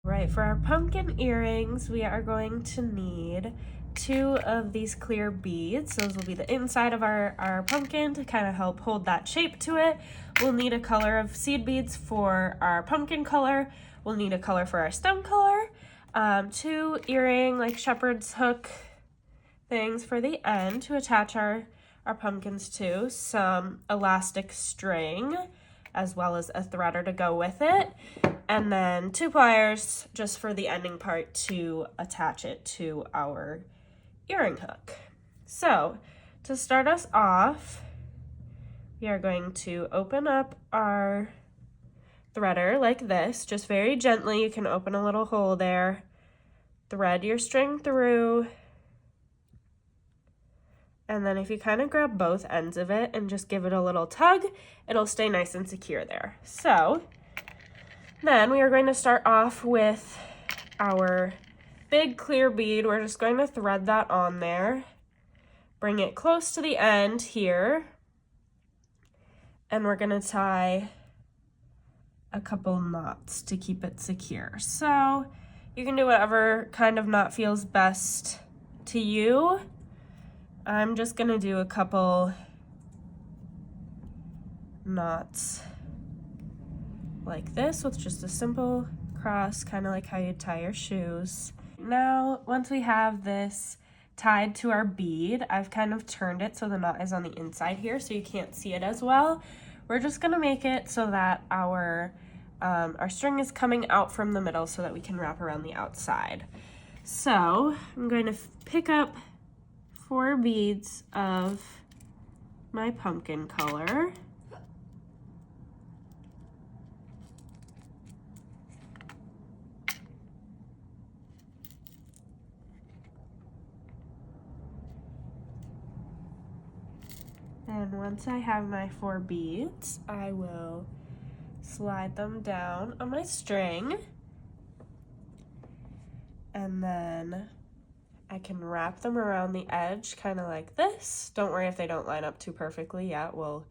Right, for our pumpkin earrings, we are going to need 2 of these clear beads. Those will be the inside of our pumpkin to kind of help hold that shape to it. We'll need a color of seed beads for our pumpkin color. We'll need a color for our stem color. 2 earring, like shepherd's hook things for the end to attach our pumpkins to. Some elastic string, as well as a threader to go with it. And then 2 pliers just for the ending part to attach it to our earring hook. So to start us off, we are going to open up our threader like this, just very gently. You can open a little hole there, thread your string through, and then if you kind of grab both ends of it and just give it a little tug, it'll stay nice and secure there. So then we are going to start off with our big clear bead. We're just going to thread that on there, bring it close to the end here, and we're going to tie a couple knots to keep it secure. So you can do whatever kind of knot feels best to you. I'm just going to do a couple knots like this with just a simple cross, kind of like how you tie your shoes. Now, once we have this tied to our bead, I've kind of turned it so the knot is on the inside here so you can't see it as well. We're just gonna make it so that our string is coming out from the middle so that we can wrap around the outside. So I'm going to pick up 4 beads of my pumpkin color. And once I have my 4 beads, I will slide them down on my string. And then I can wrap them around the edge, kind of like this. Don't worry if they don't line up too perfectly yet. We'll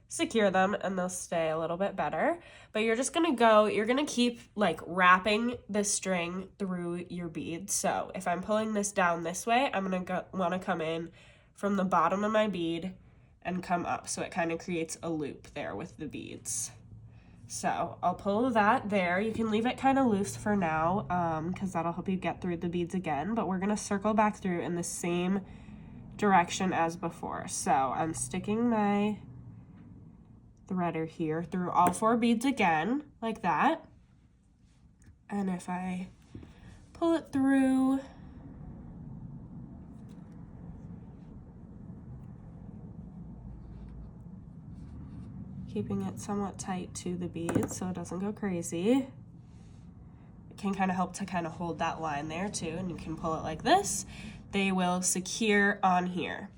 secure them and they'll stay a little bit better. But you're just you're gonna keep like wrapping the string through your beads. So if I'm pulling this down this way, I'm gonna wanna come in from the bottom of my bead and come up, so it kind of creates a loop there with the beads. So I'll pull that there. You can leave it kind of loose for now because that'll help you get through the beads again, but we're gonna circle back through in the same direction as before. So I'm sticking my threader here through all 4 beads again, like that. And if I pull it through, keeping it somewhat tight to the beads so it doesn't go crazy. It can kind of help to kind of hold that line there too, and you can pull it like this. They will secure on here.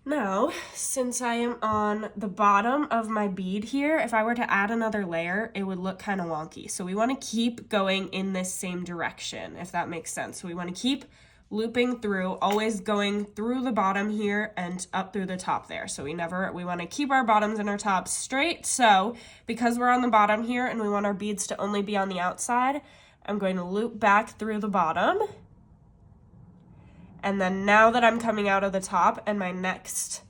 Now, since I am on the bottom of my bead here, if I were to add another layer, it would look kind of wonky. So we want to keep going in this same direction, if that makes sense. So we want to keep looping through, always going through the bottom here and up through the top there. So we want to keep our bottoms and our tops straight. So because we're on the bottom here and we want our beads to only be on the outside, I'm going to loop back through the bottom. And then now that I'm coming out of the top, and my next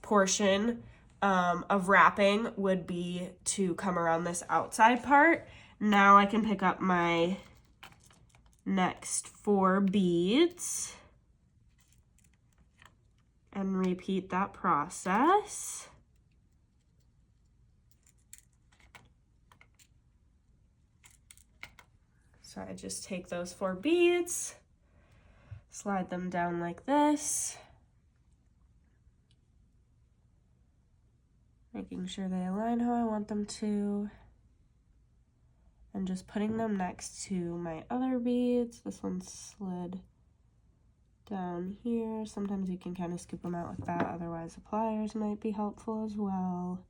portion of wrapping would be to come around this outside part, now I can pick up my next 4 beads and repeat that process. So I just take those 4 beads, slide them down like this, making sure they align how I want them to, and just putting them next to my other beads. This one's slid down here. Sometimes you can kind of scoop them out with that, otherwise the pliers might be helpful as well.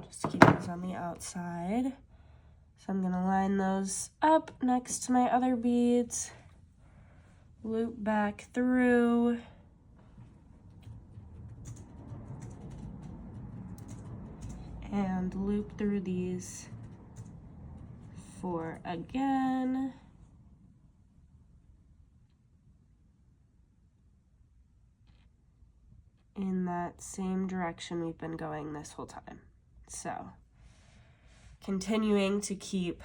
Just to keep those on the outside. So I'm gonna line those up next to my other beads, loop back through, and loop through these 4 again. In that same direction we've been going this whole time. So, continuing to keep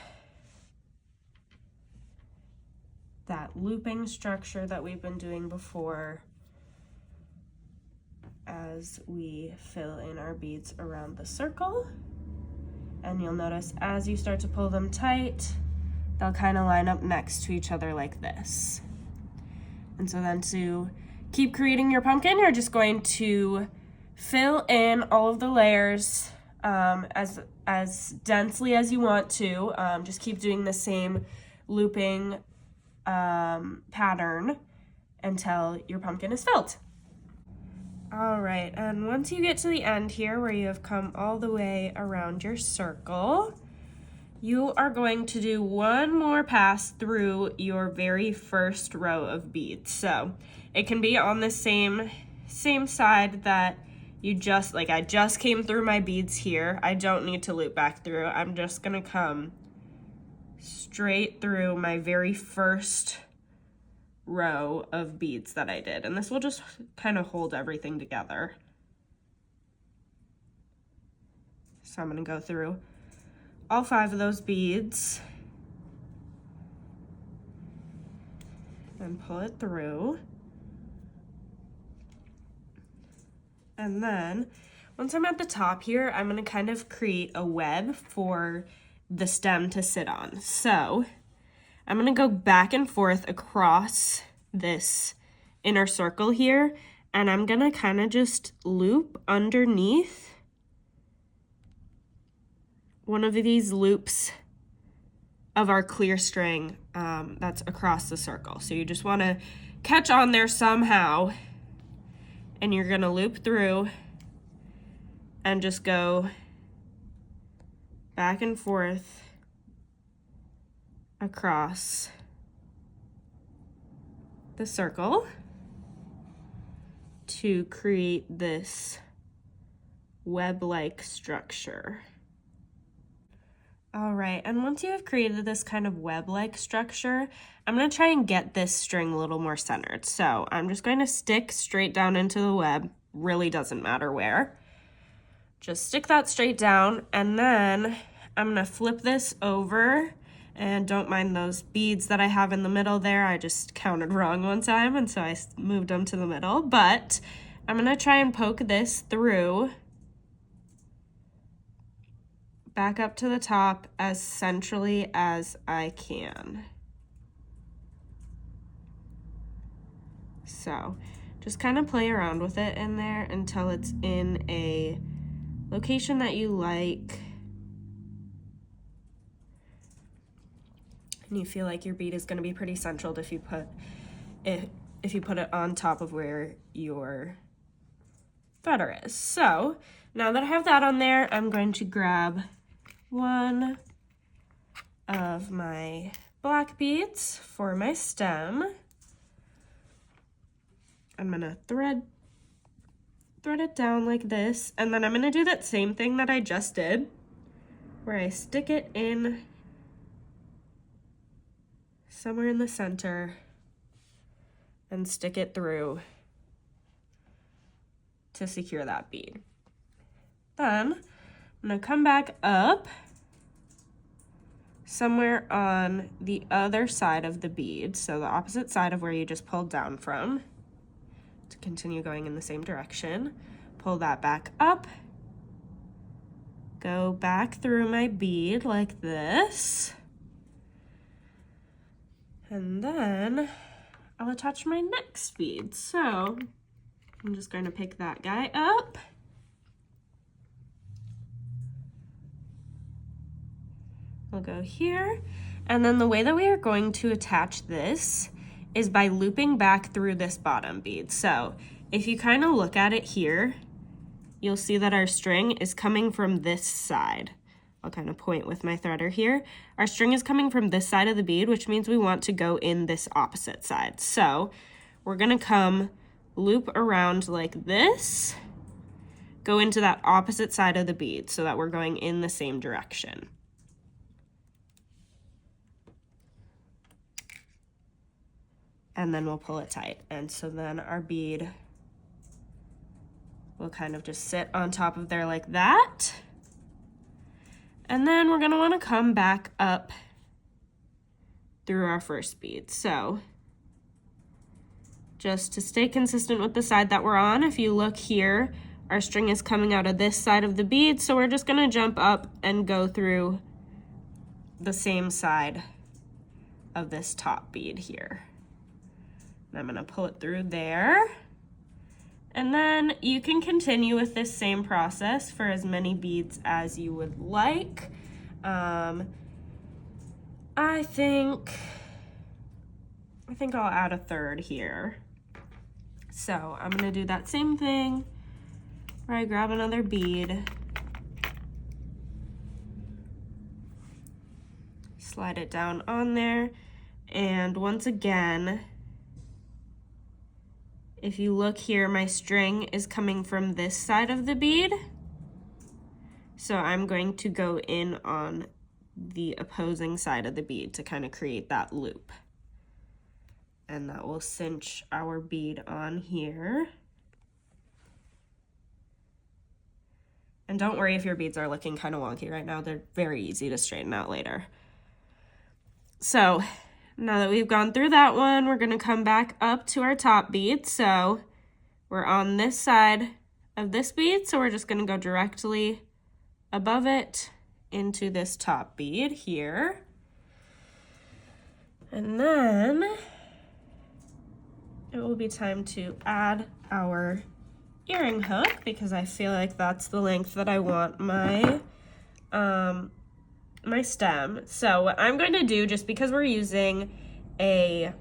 that looping structure that we've been doing before as we fill in our beads around the circle. And you'll notice as you start to pull them tight, they'll kind of line up next to each other like this. And so then to keep creating your pumpkin, you're just going to fill in all of the layers as densely as you want to. Just keep doing the same looping pattern until your pumpkin is filled. All right, and once you get to the end here where you have come all the way around your circle, you are going to do one more pass through your very first row of beads. So it can be on the same side that you just, like I just came through my beads here. I don't need to loop back through. I'm just gonna come straight through my very first row of beads that I did. And this will just kind of hold everything together. So I'm gonna go through all 5 of those beads and pull it through. And then once I'm at the top here, I'm gonna kind of create a web for the stem to sit on. So I'm gonna go back and forth across this inner circle here, and I'm gonna kind of just loop underneath one of these loops of our clear string that's across the circle. So you just wanna catch on there somehow, and you're gonna loop through and just go back and forth across the circle to create this web-like structure. All right, and once you have created this kind of web-like structure, I'm gonna try and get this string a little more centered. So I'm just going to stick straight down into the web, really doesn't matter where. Just stick that straight down, and then I'm gonna flip this over, and don't mind those beads that I have in the middle there. I just counted wrong one time, and so I moved them to the middle. But I'm gonna try and poke this through back up to the top as centrally as I can. So just kind of play around with it in there until it's in a location that you like. And you feel like your bead is going to be pretty central if you put it on top of where your threader is. So now that I have that on there, I'm going to grab one of my black beads for my stem. I'm gonna thread it down like this, and then I'm gonna do that same thing that I just did, where I stick it in somewhere in the center and stick it through to secure that bead. Then I'm gonna come back up somewhere on the other side of the bead, so the opposite side of where you just pulled down from, to continue going in the same direction. Pull that back up, go back through my bead like this, and then I'll attach my next bead. So I'm just going to pick that guy up, we'll go here, and then the way that we are going to attach this is by looping back through this bottom bead. So if you kind of look at it here, you'll see that our string is coming from this side. I'll kind of point with my threader here. Our string is coming from this side of the bead, which means we want to go in this opposite side. So we're gonna come loop around like this, go into that opposite side of the bead so that we're going in the same direction. and then we'll pull it tight. And so then our bead will kind of just sit on top of there like that. And then we're gonna wanna come back up through our first bead. So just to stay consistent with the side that we're on, if you look here, our string is coming out of this side of the bead, so we're just gonna jump up and go through the same side of this top bead here. And I'm gonna pull it through there. And then you can continue with this same process for as many beads as you would like. I think I'll add a third here. So I'm gonna do that same thing where I grab another bead, slide it down on there, and once again, if you look here, my string is coming from this side of the bead. So I'm going to go in on the opposing side of the bead to kind of create that loop. And that will cinch our bead on here. And don't worry if your beads are looking kind of wonky right now. They're very easy to straighten out later. So now that we've gone through that one, we're gonna come back up to our top bead. So we're on this side of this bead, so we're just gonna go directly above it into this top bead here. And then it will be time to add our earring hook, because I feel like that's the length that I want my my stem. So what I'm going to do, just because we're using a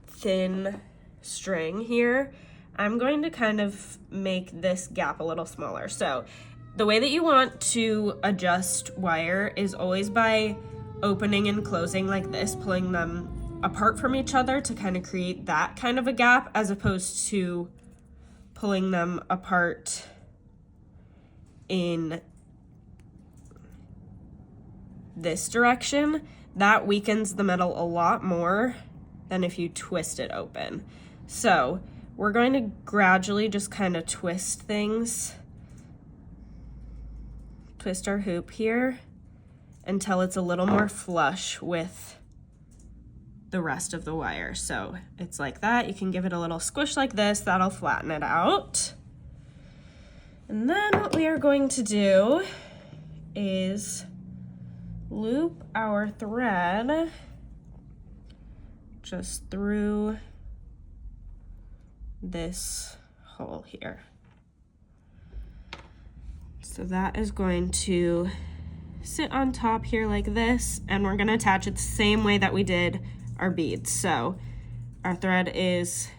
thin string here, I'm going to kind of make this gap a little smaller. So the way that you want to adjust wire is always by opening and closing like this, pulling them apart from each other to kind of create that kind of a gap, as opposed to pulling them apart in this direction. That weakens the metal a lot more than if you twist it open. So we're going to gradually just kind of twist things, twist our hoop here until it's a little more flush with the rest of the wire. So it's like that. You can give it a little squish like this, that'll flatten it out. And then what we are going to do is loop our thread just through this hole here. So that is going to sit on top here like this, and we're going to attach it the same way that we did our beads. So our thread is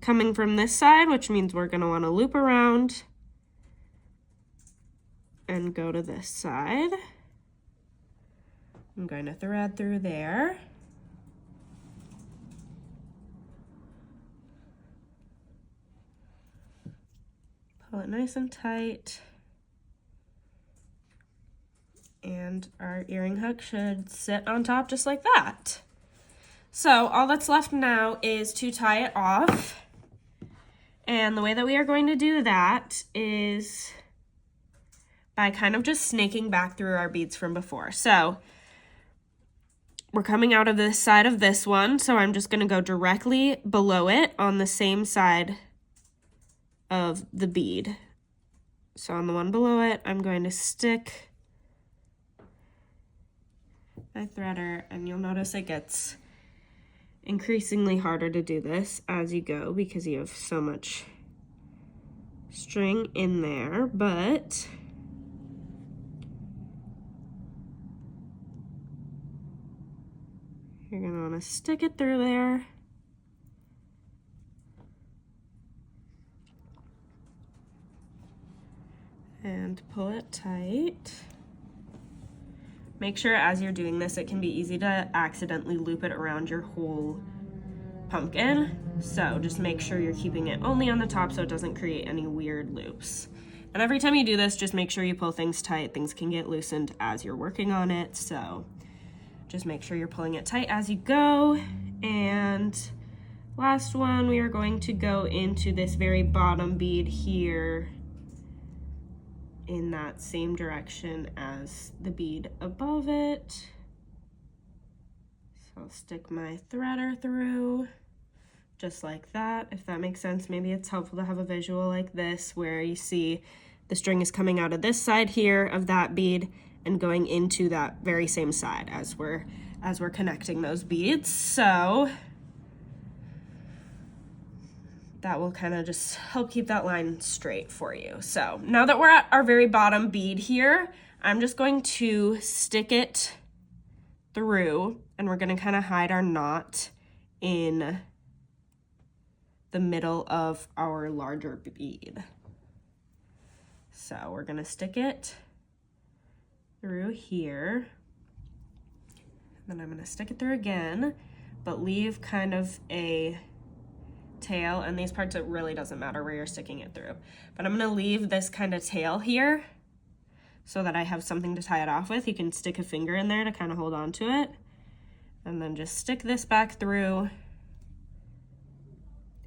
coming from this side, which means we're going to want to loop around and go to this side. I'm going to thread through there. Pull it nice and tight. And our earring hook should sit on top just like that. So all that's left now is to tie it off. And the way that we are going to do that is by kind of just snaking back through our beads from before. So we're coming out of this side of this one, so I'm just gonna go directly below it on the same side of the bead. So on the one below it, I'm going to stick my threader, and you'll notice it gets increasingly harder to do this as you go because you have so much string in there, but you're gonna wanna stick it through there. And pull it tight. Make sure as you're doing this, it can be easy to accidentally loop it around your whole pumpkin. So just make sure you're keeping it only on the top so it doesn't create any weird loops. And every time you do this, just make sure you pull things tight. Things can get loosened as you're working on it. So Just make sure you're pulling it tight as you go. And last one, we are going to go into this very bottom bead here in that same direction as the bead above it. So I'll stick my threader through just like that, if that makes sense. Maybe it's helpful to have a visual like this where you see the string is coming out of this side here of that bead and going into that very same side as we're connecting those beads. So that will kind of just help keep that line straight for you. So now that we're at our very bottom bead here, I'm just going to stick it through, and we're going to kind of hide our knot in the middle of our larger bead. So we're going to stick it through here, and then I'm going to stick it through again, but leave kind of a tail, and these parts it really doesn't matter where you're sticking it through, but I'm going to leave this kind of tail here so that I have something to tie it off with. You can stick a finger in there to kind of hold on to it, and then just stick this back through.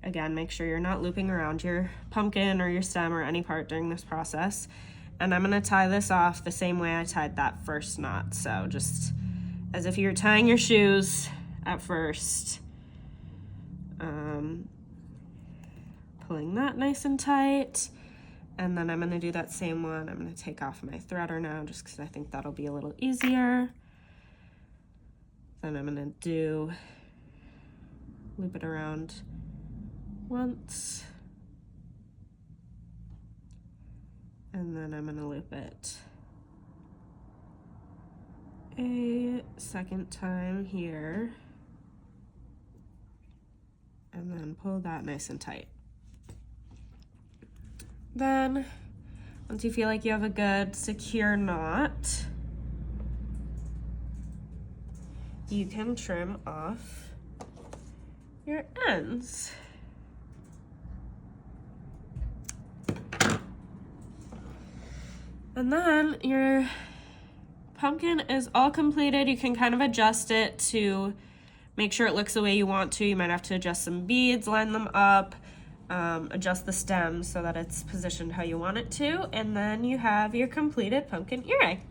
Again, make sure you're not looping around your pumpkin or your stem or any part during this process. And I'm going to tie this off the same way I tied that first knot. So just as if you're tying your shoes at first. Pulling that nice and tight. And then I'm going to do that same one. I'm going to take off my threader now just because I think that'll be a little easier. Then I'm going to loop it around once. And then I'm going to loop it a second time here. And then pull that nice and tight. Then, once you feel like you have a good secure knot, you can trim off your ends. And then your pumpkin is all completed. You can kind of adjust it to make sure it looks the way you want to. You might have to adjust some beads, line them up, adjust the stems so that it's positioned how you want it to, and then you have your completed pumpkin earring.